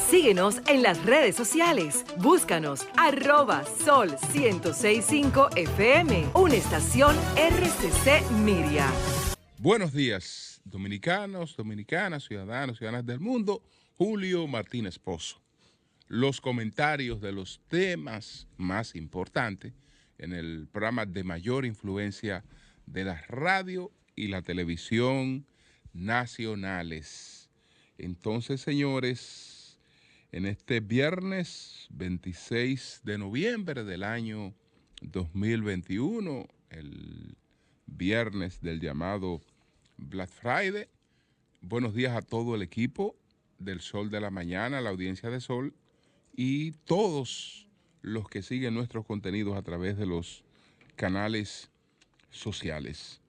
Síguenos en las redes sociales. Búscanos @Sol1065 FM, una estación RCC Miria. Buenos días, dominicanos, dominicanas, ciudadanos, ciudadanas del mundo. Julio Martínez Pozo. Los comentarios de los temas más importantes en el programa de mayor influencia de la radio y la televisión nacionales. Entonces, señores, en este viernes 26 de noviembre del año 2021, el viernes del llamado Black Friday, buenos días a todo el equipo del Sol de la Mañana, la audiencia de Sol, y todos los que siguen nuestros contenidos a través de los canales sociales.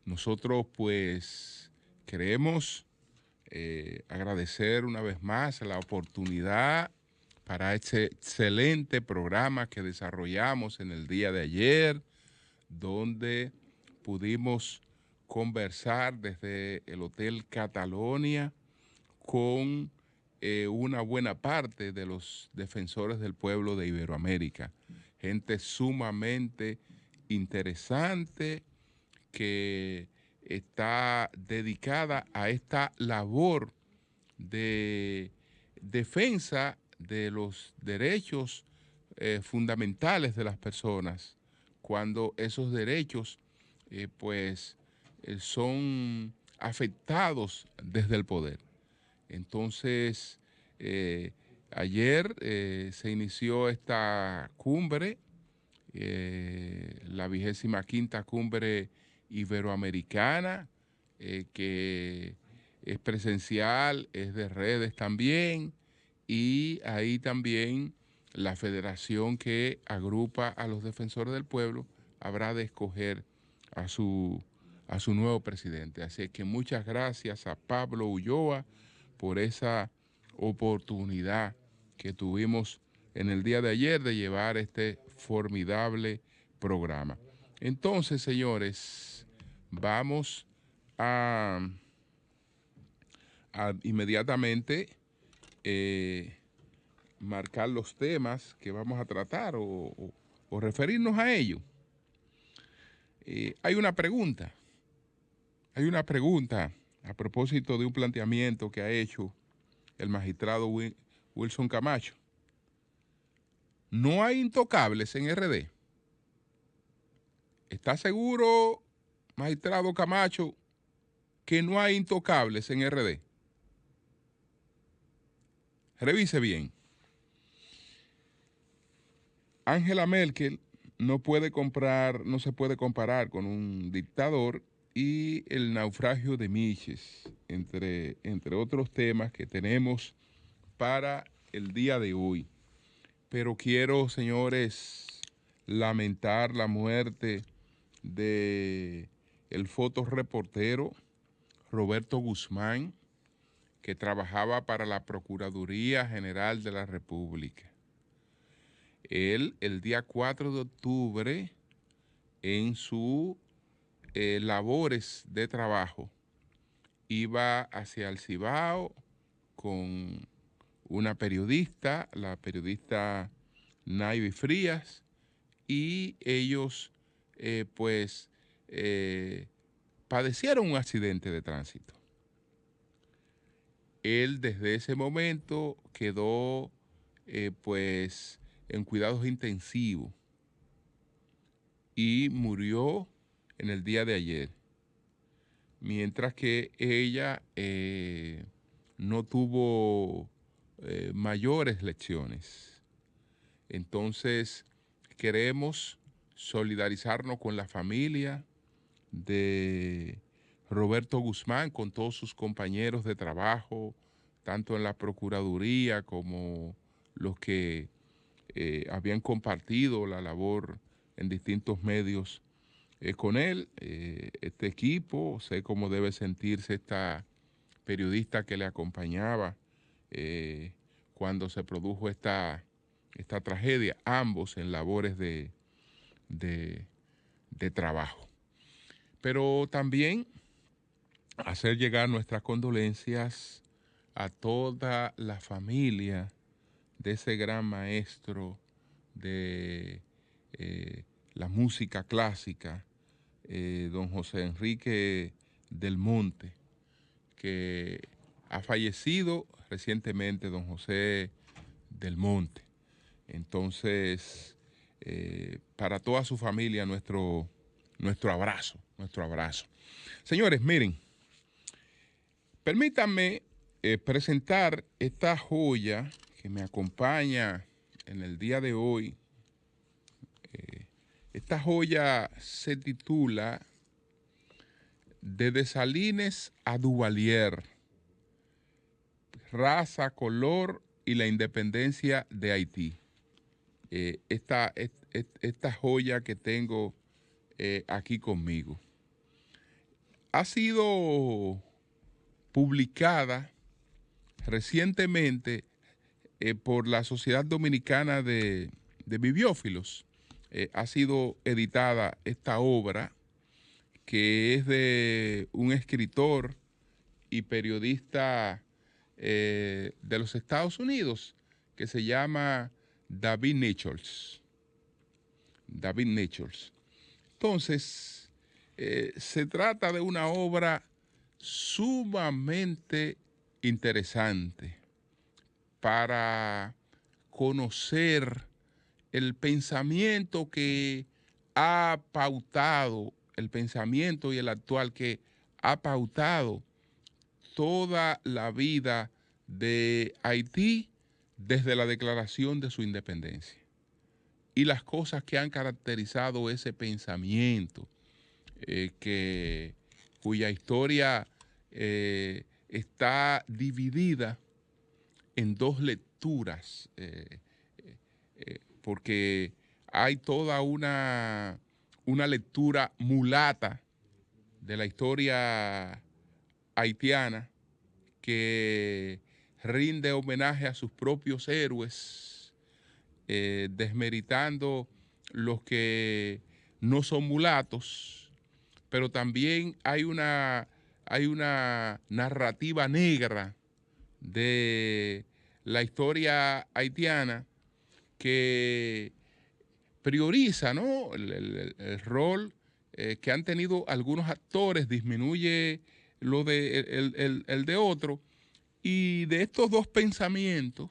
Nosotros pues queremos agradecer una vez más la oportunidad para este excelente programa que desarrollamos en el día de ayer, donde pudimos conversar desde el Hotel Catalonia con una buena parte de los defensores del pueblo de Iberoamérica. Gente sumamente interesante que está dedicada a esta labor de defensa de los derechos fundamentales de las personas, cuando esos derechos son afectados desde el poder. Entonces, ayer se inició esta cumbre, la 25ª cumbre iberoamericana, que es presencial, es de redes también, y ahí también la federación que agrupa a los defensores del pueblo habrá de escoger a su nuevo presidente. Así que muchas gracias a Pablo Ulloa por esa oportunidad que tuvimos en el día de ayer de llevar este formidable programa. Entonces, señores, vamos a inmediatamente marcar los temas que vamos a tratar o referirnos a ellos. Hay una pregunta a propósito de un planteamiento que ha hecho el magistrado Wilson Camacho. No hay intocables en RD. ¿Está seguro, magistrado Camacho, que no hay intocables en RD? Revise bien. Angela Merkel no se puede comparar con un dictador, y el naufragio de Miches, entre otros temas que tenemos para el día de hoy. Pero quiero, señores, lamentar la muerte de el fotoreportero Roberto Guzmán, que trabajaba para la Procuraduría General de la República. Él, el día 4 de octubre, en sus labores de trabajo, iba hacia el Cibao con una periodista, la periodista Naivi Frías, y ellos padecieron un accidente de tránsito. Él desde ese momento quedó en cuidados intensivos y murió en el día de ayer, mientras que ella no tuvo mayores lesiones. Entonces, queremos solidarizarnos con la familia de Roberto Guzmán, con todos sus compañeros de trabajo, tanto en la Procuraduría como los que habían compartido la labor en distintos medios con él. Este equipo, sé cómo debe sentirse esta periodista que le acompañaba cuando se produjo esta tragedia, ambos en labores de trabajo. Pero también hacer llegar nuestras condolencias a toda la familia de ese gran maestro de la música clásica, don José Enrique del Monte, que ha fallecido recientemente, don José del Monte. Entonces, para toda su familia, nuestro abrazo, nuestro abrazo. Señores, miren, permítanme presentar esta joya que me acompaña en el día de hoy. Esta joya se titula De Dessalines a Duvalier, raza, color y la independencia de Haití. Esta joya que tengo aquí conmigo ha sido publicada recientemente por la Sociedad Dominicana de Bibliófilos. Ha sido editada esta obra, que es de un escritor y periodista de los Estados Unidos, que se llama David Nichols. David Nichols. Entonces, se trata de una obra sumamente interesante para conocer el pensamiento que ha pautado, el pensamiento y el actual que ha pautado toda la vida de Haití desde la declaración de su independencia, y las cosas que han caracterizado ese pensamiento, cuya historia está dividida en dos lecturas, porque hay toda una lectura mulata de la historia haitiana que rinde homenaje a sus propios héroes, desmeritando los que no son mulatos, pero también hay una narrativa negra de la historia haitiana que prioriza, ¿no?, el rol que han tenido algunos actores, disminuye lo de el de otro, y de estos dos pensamientos,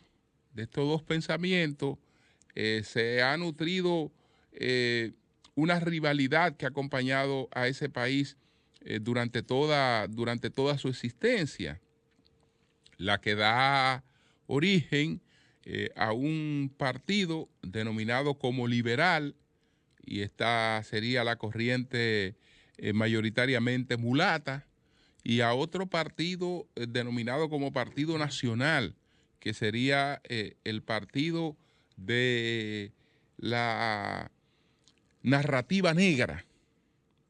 se ha nutrido una rivalidad que ha acompañado a ese país durante toda su existencia, la que da origen a un partido denominado como liberal, y esta sería la corriente mayoritariamente mulata, y a otro partido denominado como Partido Nacional, que sería el partido de la narrativa negra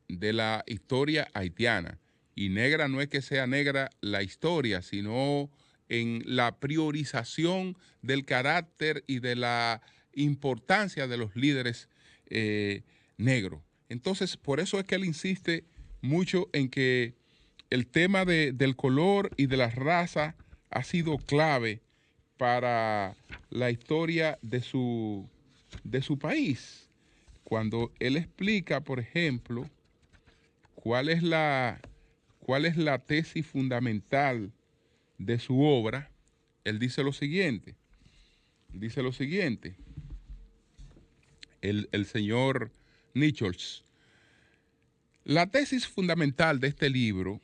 de la historia haitiana. Y negra no es que sea negra la historia, sino en la priorización del carácter y de la importancia de los líderes negros. Entonces, por eso es que él insiste mucho en que el tema del color y de la raza ha sido clave para la historia de su país. Cuando él explica, por ejemplo, cuál es la tesis fundamental de su obra, él dice lo siguiente. El señor Nichols: la tesis fundamental de este libro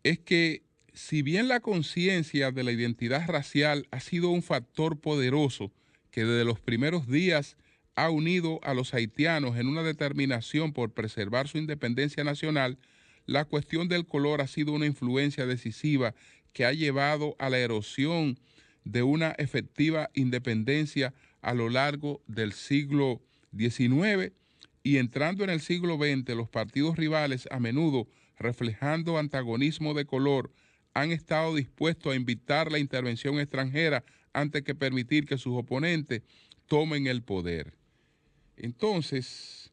es que, si bien la conciencia de la identidad racial ha sido un factor poderoso que desde los primeros días ha unido a los haitianos en una determinación por preservar su independencia nacional, la cuestión del color ha sido una influencia decisiva que ha llevado a la erosión de una efectiva independencia a lo largo del siglo XIX, y entrando en el siglo XX, los partidos rivales, a menudo reflejando antagonismo de color, han estado dispuestos a invitar la intervención extranjera antes que permitir que sus oponentes tomen el poder. Entonces,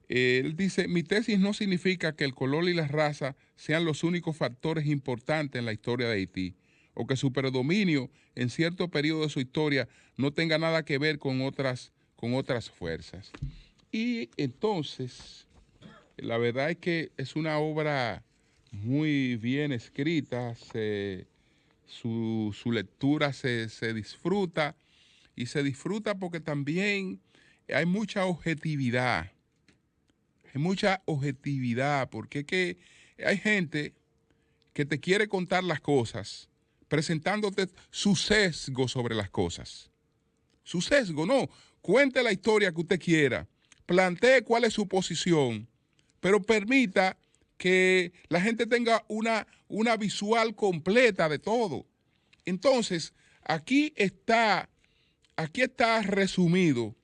él dice: mi tesis no significa que el color y la raza sean los únicos factores importantes en la historia de Haití. o que su predominio en cierto periodo de su historia no tenga nada que ver con otras fuerzas. Y entonces, la verdad es que es una obra muy bien escrita, su lectura se disfruta, y se disfruta porque también hay mucha objetividad. Hay mucha objetividad, porque es que hay gente que te quiere contar las cosas presentándote su sesgo sobre las cosas. Su sesgo, no. Cuente la historia que usted quiera, plantee cuál es su posición, pero permita que la gente tenga una visual completa de todo. Entonces, aquí está resumido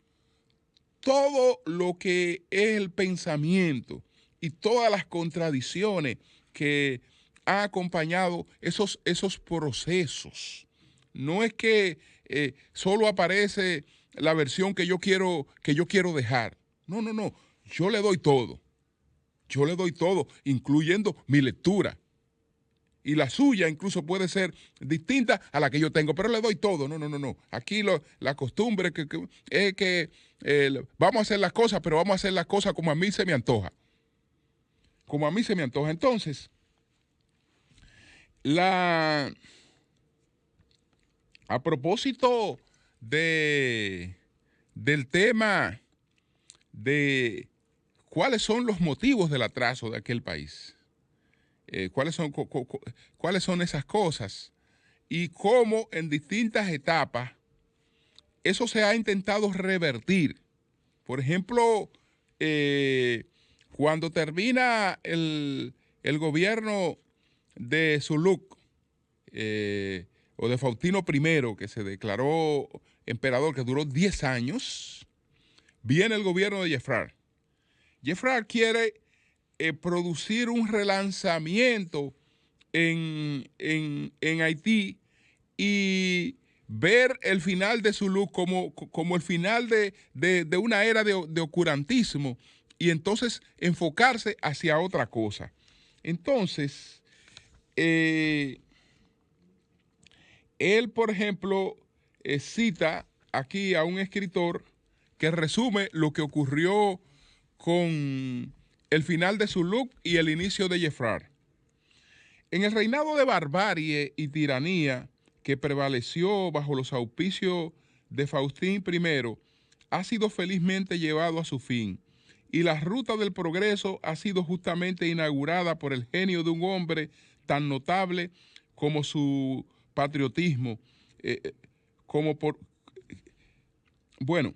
todo lo que es el pensamiento y todas las contradicciones que han acompañado esos procesos. No es que solo aparece la versión que yo quiero dejar. No, no, no. Yo le doy todo. Yo le doy todo, incluyendo mi lectura. Y la suya incluso puede ser distinta a la que yo tengo, pero le doy todo. No, no, no, no. Aquí la costumbre es que vamos a hacer las cosas, pero vamos a hacer las cosas como a mí se me antoja. Como a mí se me antoja. Entonces, a propósito del tema de cuáles son los motivos del atraso de aquel país. ¿Cuáles son esas cosas? Y cómo en distintas etapas eso se ha intentado revertir. Por ejemplo, cuando termina el gobierno de Zuluk, o de Faustino I, que se declaró emperador, que duró 10 años, viene el gobierno de Jeffrar. Jeffrar quiere producir un relanzamiento en Haití y ver el final de Zuluk como el final de una era de oscurantismo, y entonces enfocarse hacia otra cosa. Entonces, él, por ejemplo, cita aquí a un escritor que resume lo que ocurrió con el final de Zuluk y el inicio de Jeffrar. En el reinado de barbarie y tiranía que prevaleció bajo los auspicios de Faustín I, ha sido felizmente llevado a su fin, y la ruta del progreso ha sido justamente inaugurada por el genio de un hombre tan notable como su patriotismo, bueno,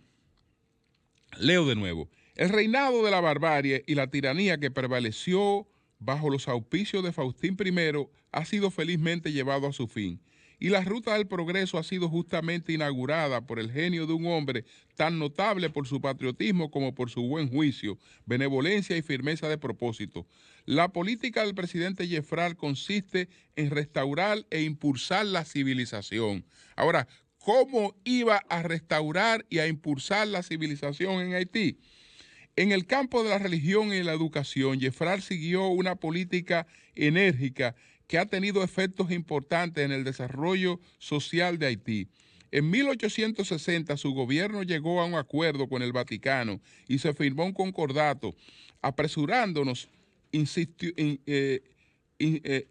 leo de nuevo. El reinado de la barbarie y la tiranía que prevaleció bajo los auspicios de Faustín I ha sido felizmente llevado a su fin, y la ruta del progreso ha sido justamente inaugurada por el genio de un hombre tan notable por su patriotismo como por su buen juicio, benevolencia y firmeza de propósito. La política del presidente Jeffrar consiste en restaurar e impulsar la civilización. Ahora, ¿cómo iba a restaurar y a impulsar la civilización en Haití? En el campo de la religión y la educación, Jeffrar siguió una política enérgica que ha tenido efectos importantes en el desarrollo social de Haití. En 1860 su gobierno llegó a un acuerdo con el Vaticano y se firmó un concordato. Apresurándonos,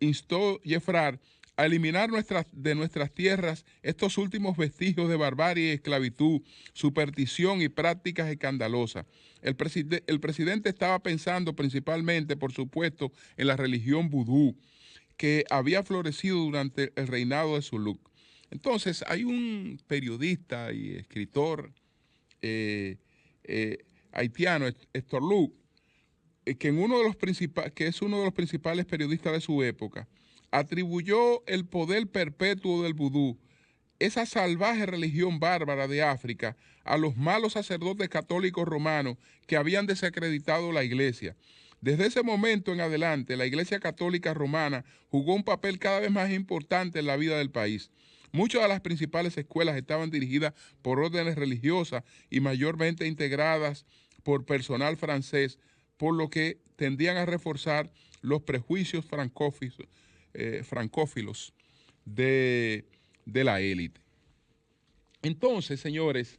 instó Jeffrar a eliminar de nuestras tierras estos últimos vestigios de barbarie y esclavitud, superstición y prácticas escandalosas. El presidente estaba pensando principalmente, por supuesto, en la religión vudú, que había florecido durante el reinado de Zuluk. Entonces, hay un periodista y escritor haitiano, Héctor Luc, que es uno de los principales periodistas de su época, atribuyó el poder perpetuo del vudú, esa salvaje religión bárbara de África, a los malos sacerdotes católicos romanos que habían desacreditado la iglesia. Desde ese momento en adelante, la Iglesia Católica Romana jugó un papel cada vez más importante en la vida del país. Muchas de las principales escuelas estaban dirigidas por órdenes religiosas y mayormente integradas por personal francés, por lo que tendían a reforzar los prejuicios francófilos. de la élite. Entonces, señores,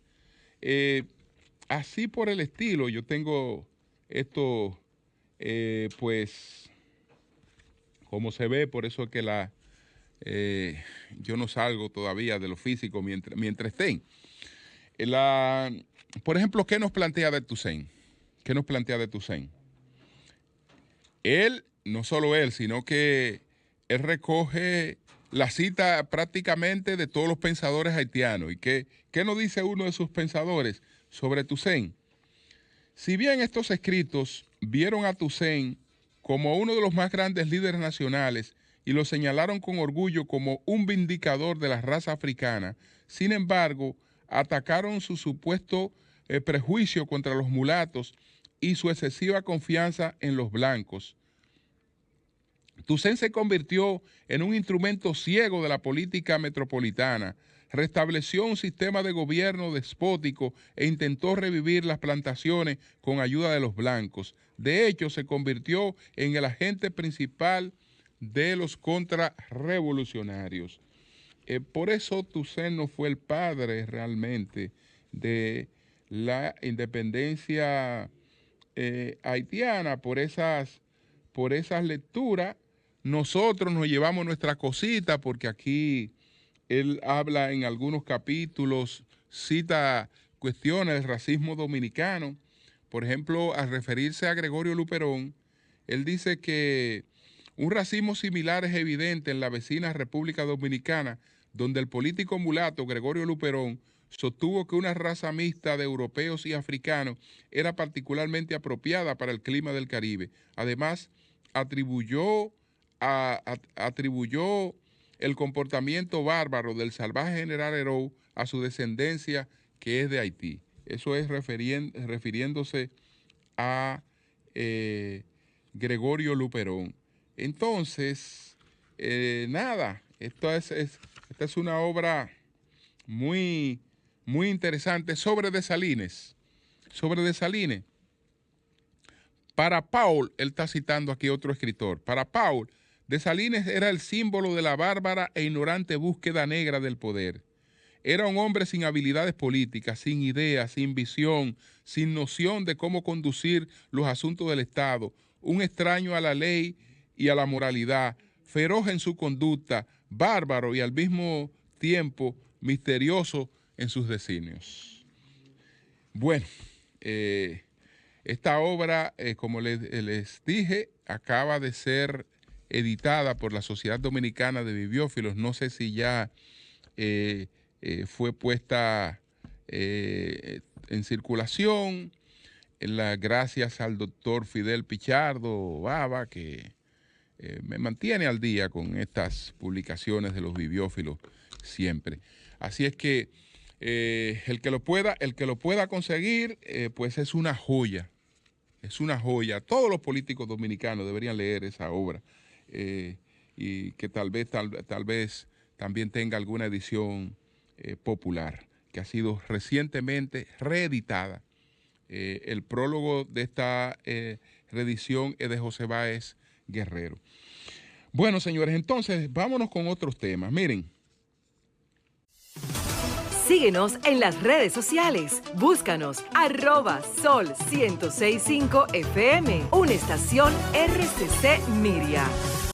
así por el estilo, yo tengo esto, pues, como se ve, por eso es que yo no salgo todavía de lo físico mientras estén. Por ejemplo, ¿qué nos plantea de Toussaint? ¿Qué nos plantea de Toussaint? Él, no solo él, sino que él recoge la cita prácticamente de todos los pensadores haitianos. ¿Y qué nos dice uno de sus pensadores sobre Toussaint? Si bien estos escritos vieron a Toussaint como uno de los más grandes líderes nacionales y lo señalaron con orgullo como un vindicador de la raza africana, sin embargo, atacaron su supuesto prejuicio contra los mulatos y su excesiva confianza en los blancos. Toussaint se convirtió en un instrumento ciego de la política metropolitana, restableció un sistema de gobierno despótico e intentó revivir las plantaciones con ayuda de los blancos. De hecho, se convirtió en el agente principal de los contrarrevolucionarios. Por eso Toussaint no fue el padre realmente de la independencia haitiana. Por esas lecturas nosotros nos llevamos nuestra cosita, porque aquí él habla en algunos capítulos, cita cuestiones del racismo dominicano. Por ejemplo, al referirse a Gregorio Luperón, él dice que un racismo similar es evidente en la vecina República Dominicana, donde el político mulato Gregorio Luperón sostuvo que una raza mixta de europeos y africanos era particularmente apropiada para el clima del Caribe. Además, atribuyó el comportamiento bárbaro del salvaje general Herou a su descendencia, que es de Haití. Eso es refiriéndose a Gregorio Luperón. Entonces, nada, esta es una obra muy, muy interesante sobre Dessalines. Para Paul, él está citando aquí otro escritor, para Paul, Dessalines era el símbolo de la bárbara e ignorante búsqueda negra del poder. Era un hombre sin habilidades políticas, sin ideas, sin visión, sin noción de cómo conducir los asuntos del Estado, un extraño a la ley y a la moralidad, feroz en su conducta, bárbaro y al mismo tiempo misterioso en sus designios. Bueno, esta obra, como les dije, acaba de ser editada por la Sociedad Dominicana de Bibliófilos. No sé si ya fue puesta en circulación, gracias al doctor Fidel Pichardo Baba, que me mantiene al día con estas publicaciones de los bibliófilos siempre. Así es que el que lo pueda conseguir, pues es una joya. Es una joya. Todos los políticos dominicanos deberían leer esa obra, y que tal vez también tenga alguna edición popular, que ha sido recientemente reeditada. El prólogo de esta reedición es de José Báez Guerrero. Bueno, señores, entonces vámonos con otros temas. Miren. Síguenos en las redes sociales. Búscanos @Sol 106.5 FM, una estación RCC Miria.